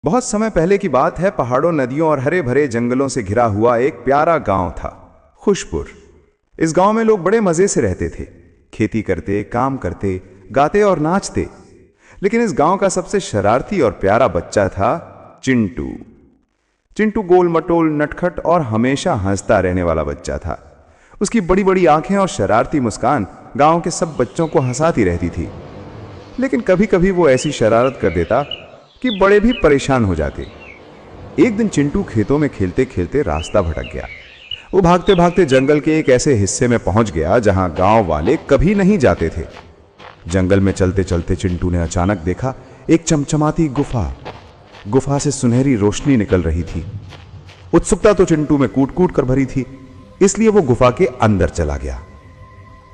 बहुत समय पहले की बात है। पहाड़ों, नदियों और हरे भरे जंगलों से घिरा हुआ एक प्यारा गांव था, खुशपुर। इस गांव में लोग बड़े मजे से रहते थे, खेती करते, काम करते, गाते और नाचते। लेकिन इस गांव का सबसे शरारती और प्यारा बच्चा था चिंटू। चिंटू गोल मटोल, नटखट और हमेशा हंसता रहने वाला बच्चा था। उसकी बड़ी बड़ी आंखें और शरारती मुस्कान गांव के सब बच्चों को हंसाती रहती थी। लेकिन कभी कभी वो ऐसी शरारत कर देता कि बड़े भी परेशान हो जाते। एक दिन चिंटू खेतों में खेलते खेलते रास्ता भटक गया। वो भागते भागते जंगल के एक ऐसे हिस्से में पहुंच गया जहां गांव वाले कभी नहीं जाते थे। जंगल में चलते चलते चिंटू ने अचानक देखा एक चमचमाती गुफा से सुनहरी रोशनी निकल रही थी। उत्सुकता तो चिंटू में कूट कूट कर भरी थी, इसलिए वो गुफा के अंदर चला गया।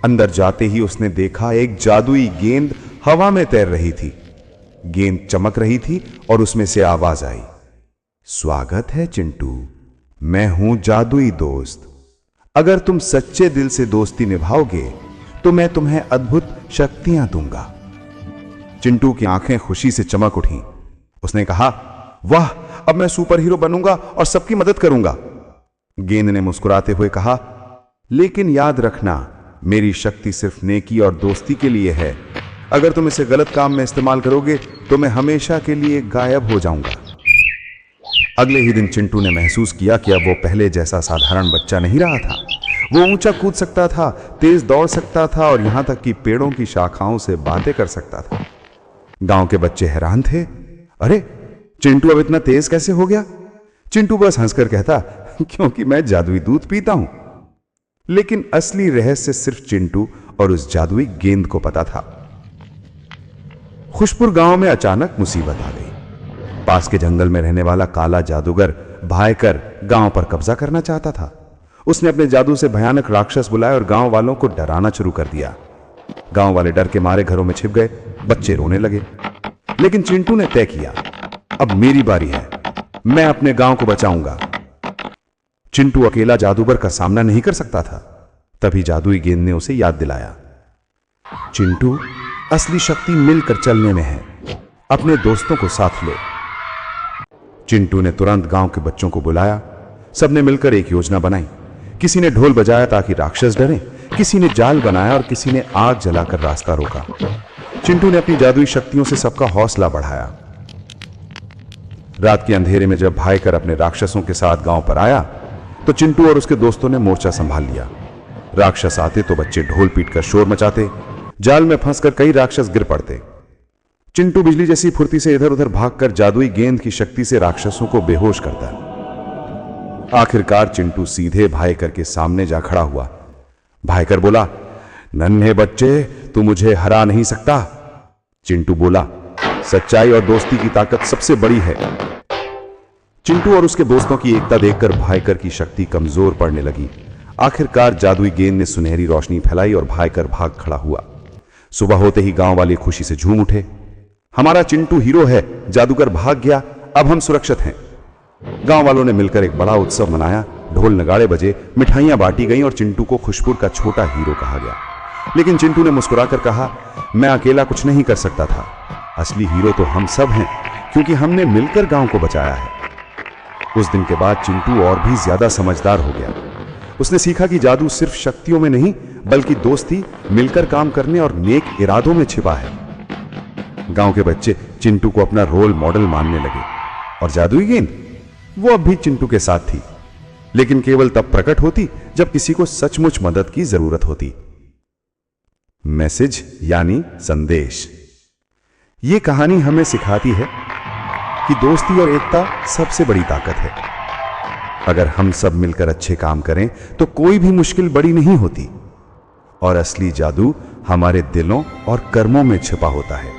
अंदर जाते ही उसने देखा एक जादुई गेंद हवा में तैर रही थी। गेंद चमक रही थी और उसमें से आवाज आई, स्वागत है चिंटू, मैं हूं जादुई दोस्त। अगर तुम सच्चे दिल से दोस्ती निभाओगे तो मैं तुम्हें अद्भुत शक्तियां दूंगा। चिंटू की आंखें खुशी से चमक उठी। उसने कहा, वाह, अब मैं सुपर हीरो बनूंगा और सबकी मदद करूंगा। गेंद ने मुस्कुराते हुए कहा, लेकिन याद रखना, मेरी शक्ति सिर्फ नेकी और दोस्ती के लिए है। अगर तुम इसे गलत काम में इस्तेमाल करोगे तो मैं हमेशा के लिए गायब हो जाऊंगा। अगले ही दिन चिंटू ने महसूस किया कि अब वो पहले जैसा साधारण बच्चा नहीं रहा था। वो ऊंचा कूद सकता था, तेज दौड़ सकता था और यहां तक कि पेड़ों की शाखाओं से बातें कर सकता था। गांव के बच्चे हैरान थे, अरे चिंटू अब इतना तेज कैसे हो गया? चिंटू बस हंसकर कहता, क्योंकि मैं जादुई दूध पीता हूं। लेकिन असली रहस्य सिर्फ चिंटू और उस जादुई गेंद को पता था। खुशपुर गांव में अचानक मुसीबत आ गई। पास के जंगल में रहने वाला काला जादूगर भायकर गांव पर कब्जा करना चाहता था। उसने अपने जादू से भयानक राक्षस बुलाए और गांव वालों को डराना शुरू कर दिया। गांव वाले डर के मारे घरों में छिप गए, बच्चे रोने लगे। लेकिन चिंटू ने तय किया, अब मेरी बारी है, मैं अपने गांव को बचाऊंगा। चिंटू अकेला जादूगर का सामना नहीं कर सकता था। तभी जादुई गेंद ने उसे याद दिलाया, चिंटू, असली शक्ति मिलकर चलने में है, अपने दोस्तों को साथ लो। चिंटू ने तुरंत गांव के बच्चों को बुलाया। सबने मिलकर एक योजना बनाई। किसी ने ढोल बजाया ताकि राक्षस डरें, किसी ने जाल बनाया और किसी ने आग जलाकर रास्ता रोका। चिंटू ने अपनी जादुई शक्तियों से सबका हौसला बढ़ाया। रात के अंधेरे में जब भाईकर अपने राक्षसों के साथ गांव पर आया तो चिंटू और उसके दोस्तों ने मोर्चा संभाल लिया। राक्षस आते तो बच्चे ढोल पीटकर शोर मचाते, जाल में फंसकर कई राक्षस गिर पड़ते। चिंटू बिजली जैसी फुर्ती से इधर उधर भागकर जादुई गेंद की शक्ति से राक्षसों को बेहोश करता। आखिरकार चिंटू सीधे भाईकर के सामने जा खड़ा हुआ। भाईकर बोला, नन्हे बच्चे, तू मुझे हरा नहीं सकता। चिंटू बोला, सच्चाई और दोस्ती की ताकत सबसे बड़ी है। चिंटू और उसके दोस्तों की एकता देखकर भाईकर की शक्ति कमजोर पड़ने लगी। आखिरकार जादुई गेंद ने सुनहरी रोशनी फैलाई और भाईकर भाग खड़ा हुआ। सुबह होते ही गांव वाले खुशी से झूम उठे, हमारा चिंटू हीरो है, जादूगर भाग गया, अब हम सुरक्षित हैं। गांव वालों ने मिलकर एक बड़ा उत्सव मनाया। ढोल नगाड़े बजे, मिठाइयां बांटी गईं और चिंटू को खुशपुर का छोटा हीरो कहा गया। लेकिन चिंटू ने मुस्कुराकर कहा, मैं अकेला कुछ नहीं कर सकता था, असली हीरो तो हम सब हैं, क्योंकि हमने मिलकर गांव को बचाया है। उस दिन के बाद चिंटू और भी ज्यादा समझदार हो गया। उसने सीखा कि जादू सिर्फ शक्तियों में नहीं, बल्कि दोस्ती, मिलकर काम करने और नेक इरादों में छिपा है। गांव के बच्चे चिंटू को अपना रोल मॉडल मानने लगे और जादुई गेंद, वो अब भी चिंटू के साथ थी, लेकिन केवल तब प्रकट होती जब किसी को सचमुच मदद की जरूरत होती। मैसेज यानी संदेश। ये कहानी हमें सिखाती है कि दोस्ती और एकता सबसे बड़ी ताकत है। अगर हम सब मिलकर अच्छे काम करें तो कोई भी मुश्किल बड़ी नहीं होती और असली जादू हमारे दिलों और कर्मों में छिपा होता है।